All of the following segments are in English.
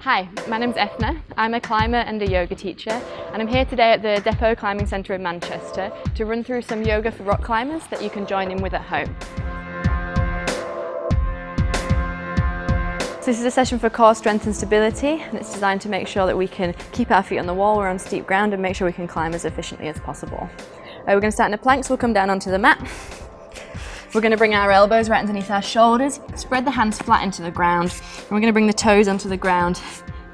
Hi, my name's Eithne. I'm a climber and a yoga teacher, and I'm here today at the Depot Climbing Centre in Manchester to run through some yoga for rock climbers that you can join in with at home. So this is a session for core strength and stability, and it's designed to make sure that we can keep our feet on the wall or on steep ground and make sure we can climb as efficiently as possible. We're going to start in a plank, so we'll come down onto the mat. We're going to bring our elbows right underneath our shoulders, spread the hands flat into the ground, and we're going to bring the toes onto the ground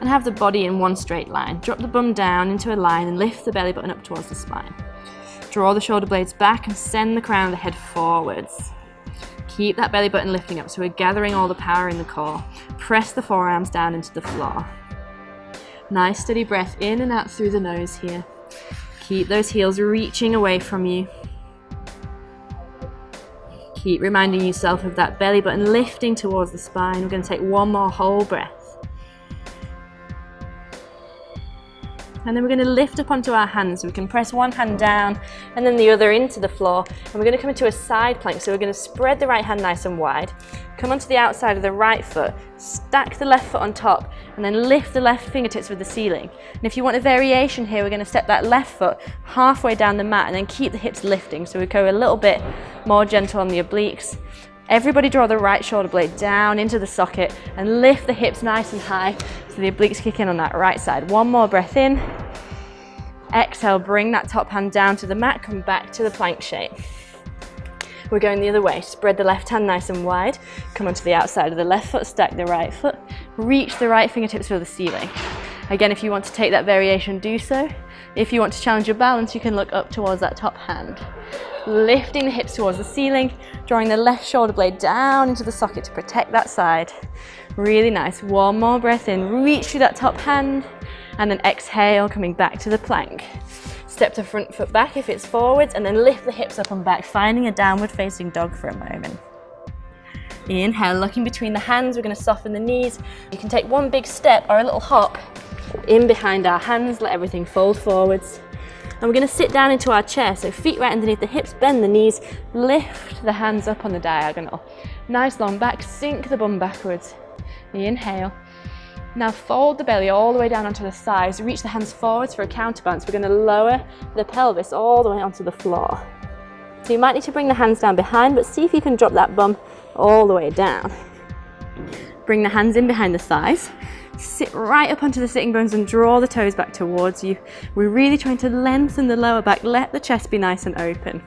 and have the body in one straight line. Drop the bum down into a line and lift the belly button up towards the spine. Draw the shoulder blades back and send the crown of the head forwards. Keep that belly button lifting up so we're gathering all the power in the core. Press the forearms down into the floor. Nice steady breath in and out through the nose here. Keep those heels reaching away from you. Keep reminding yourself of that belly button lifting towards the spine. We're going to take one more whole breath. And then we're going to lift up onto our hands. We can press one hand down and then the other into the floor. And we're going to come into a side plank. So we're going to spread the right hand nice and wide. Come onto the outside of the right foot. Stack the left foot on top and then lift the left fingertips with the ceiling. And if you want a variation here, we're going to step that left foot halfway down the mat and then keep the hips lifting. So we go a little bit more gentle on the obliques. Everybody draw the right shoulder blade down into the socket and lift the hips nice and high so the obliques kick in on that right side. One more breath in. Exhale, bring that top hand down to the mat, come back to the plank shape. We're going the other way. Spread the left hand nice and wide. Come onto the outside of the left foot, stack the right foot. Reach the right fingertips for the ceiling. Again, if you want to take that variation, do so. If you want to challenge your balance, you can look up towards that top hand. Lifting the hips towards the ceiling, drawing the left shoulder blade down into the socket to protect that side. Really nice. One more breath in, reach through that top hand, and then exhale, coming back to the plank. Step the front foot back if it's forwards, and then lift the hips up and back, finding a downward facing dog for a moment. Inhale, looking between the hands, we're going to soften the knees. You can take one big step or a little hop in behind our hands, let everything fold forwards. And we're going to sit down into our chair, so feet right underneath the hips, bend the knees, lift the hands up on the diagonal. Nice long back, sink the bum backwards. Inhale. Now fold the belly all the way down onto the sides, reach the hands forwards for a counterbalance. We're going to lower the pelvis all the way onto the floor. So you might need to bring the hands down behind, but see if you can drop that bum all the way down. Bring the hands in behind the thighs. Sit right up onto the sitting bones and draw the toes back towards you. We're really trying to lengthen the lower back, let the chest be nice and open.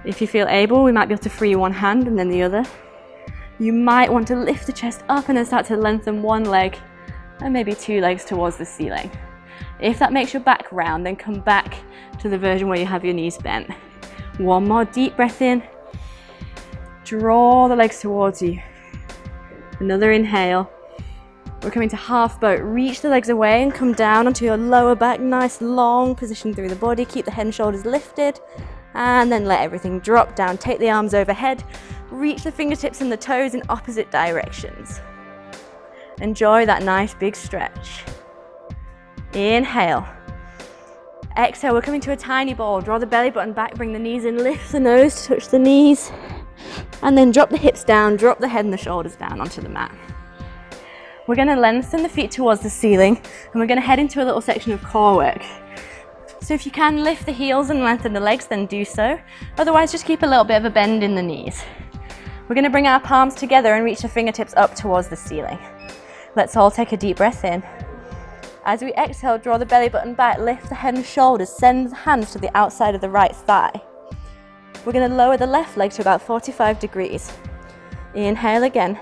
If you feel able, we might be able to free one hand and then the other. You might want to lift the chest up and then start to lengthen one leg and maybe two legs towards the ceiling. If that makes your back round, then come back to the version where you have your knees bent. One more deep breath in. Draw the legs towards you. Another inhale. We're coming to half boat. Reach the legs away and come down onto your lower back. Nice long position through the body. Keep the head and shoulders lifted. And then let everything drop down. Take the arms overhead. Reach the fingertips and the toes in opposite directions. Enjoy that nice big stretch. Inhale. Exhale, we're coming to a tiny ball. Draw the belly button back, bring the knees in, lift the nose to touch the knees. And then drop the hips down, drop the head and the shoulders down onto the mat. We're going to lengthen the feet towards the ceiling and we're going to head into a little section of core work. So if you can lift the heels and lengthen the legs, then do so. Otherwise, just keep a little bit of a bend in the knees. We're going to bring our palms together and reach the fingertips up towards the ceiling. Let's all take a deep breath in. As we exhale, draw the belly button back, lift the head and shoulders, send the hands to the outside of the right thigh. We're going to lower the left leg to about 45 degrees. Inhale again.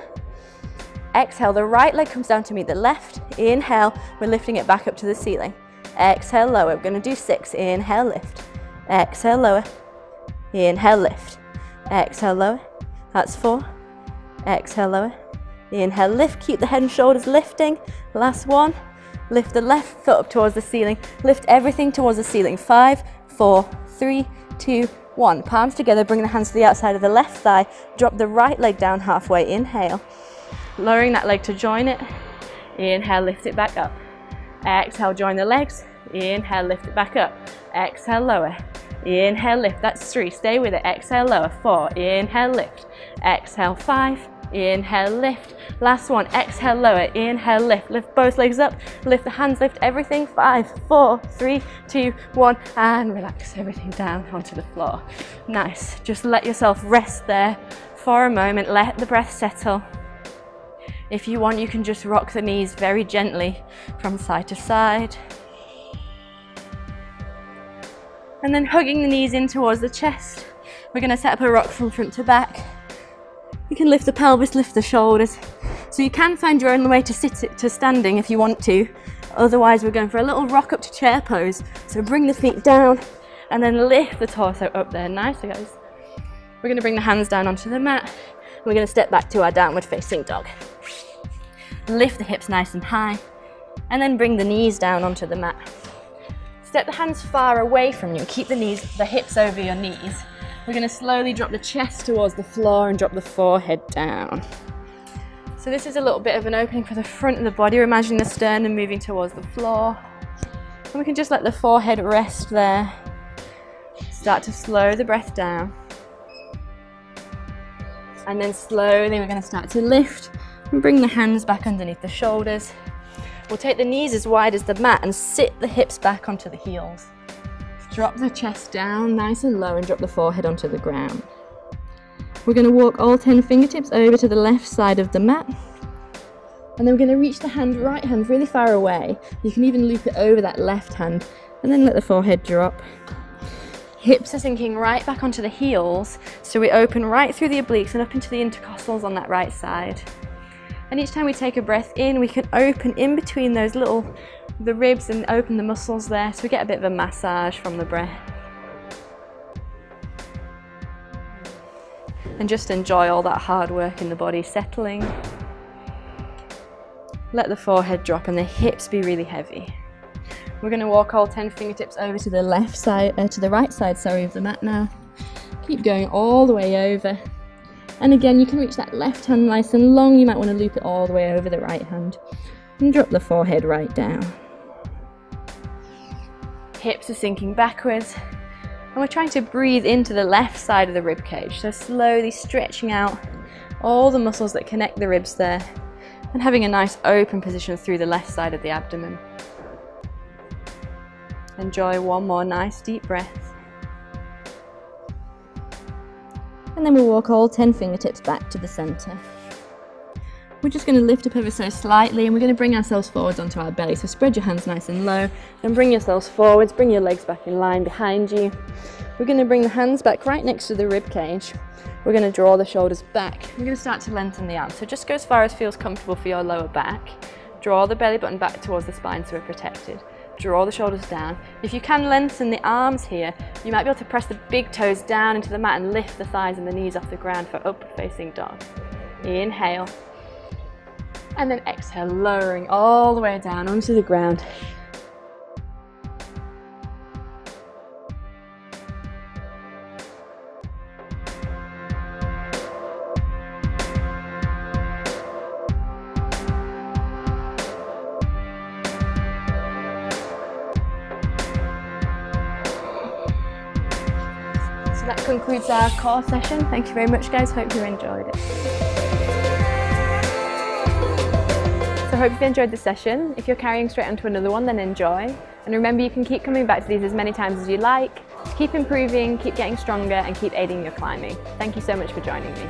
Exhale, the right leg comes down to meet the left. Inhale, we're lifting it back up to the ceiling. Exhale, lower. We're going to do 6. Inhale, lift. Exhale, lower. Inhale, lift. Exhale, lower. That's 4. Exhale, lower. Inhale, lift. Keep the head and shoulders lifting. Last one. Lift the left foot up towards the ceiling. Lift everything towards the ceiling. 5, 4, 3, 2, 1. Palms together, bring the hands to the outside of the left thigh. Drop the right leg down halfway. Inhale. Lowering that leg to join it. Inhale, lift it back up. Exhale, join the legs. Inhale, lift it back up. Exhale, lower. Inhale, lift. That's 3. Stay with it. Exhale, lower. 4. Inhale, lift. Exhale, 5. Inhale, lift. Last one, exhale, lower. Inhale, lift. Lift both legs up, lift the hands, lift everything. 5, 4, 3, 2, 1, and relax everything down onto the floor. Nice. Just let yourself rest there for a moment. Let the breath settle. If you want, you can just rock the knees very gently from side to side. And then hugging the knees in towards the chest. We're going to set up a rock from front to back. You can lift the pelvis, lift the shoulders. So you can find your own way to to standing if you want to. Otherwise, we're going for a little rock up to chair pose. So bring the feet down and then lift the torso up there. Nice, guys. We're going to bring the hands down onto the mat. We're going to step back to our downward facing dog. Lift the hips nice and high and then bring the knees down onto the mat. Step the hands far away from you. Keep the hips over your knees. We're going to slowly drop the chest towards the floor and drop the forehead down. So this is a little bit of an opening for the front of the body. We're imagining the sternum moving towards the floor. And we can just let the forehead rest there. Start to slow the breath down. And then slowly we're going to start to lift and bring the hands back underneath the shoulders. We'll take the knees as wide as the mat and sit the hips back onto the heels. Drop the chest down nice and low and drop the forehead onto the ground. We're going to walk all 10 fingertips over to the left side of the mat. And then we're going to reach the right hand really far away. You can even loop it over that left hand and then let the forehead drop. Hips are sinking right back onto the heels, so we open right through the obliques and up into the intercostals on that right side. And each time we take a breath in, we can open in between those the ribs and open the muscles there, so we get a bit of a massage from the breath. And just enjoy all that hard work in the body settling. Let the forehead drop and the hips be really heavy. We're going to walk all 10 fingertips over to the left side, to the right side, sorry, of the mat now. Keep going all the way over. And again, you can reach that left hand nice and long. You might want to loop it all the way over the right hand. And drop the forehead right down. Hips are sinking backwards. And we're trying to breathe into the left side of the rib cage. So slowly stretching out all the muscles that connect the ribs there. And having a nice open position through the left side of the abdomen. Enjoy one more nice deep breath. And then we'll walk all 10 fingertips back to the center. We're just going to lift up ever so slightly and we're going to bring ourselves forwards onto our belly. So spread your hands nice and low, then bring yourselves forwards, bring your legs back in line behind you. We're going to bring the hands back right next to the rib cage. We're going to draw the shoulders back. We're going to start to lengthen the arms. So just go as far as feels comfortable for your lower back. Draw the belly button back towards the spine so we're protected. Draw the shoulders down. If you can lengthen the arms here, you might be able to press the big toes down into the mat and lift the thighs and the knees off the ground for upward facing dog. Inhale. And then exhale, lowering all the way down onto the ground. So that concludes our core session. Thank you very much, guys. Hope you enjoyed it. So I hope you've enjoyed the session. If you're carrying straight onto another one, then enjoy. And remember, you can keep coming back to these as many times as you like. Keep improving, keep getting stronger, and keep aiding your climbing. Thank you so much for joining me.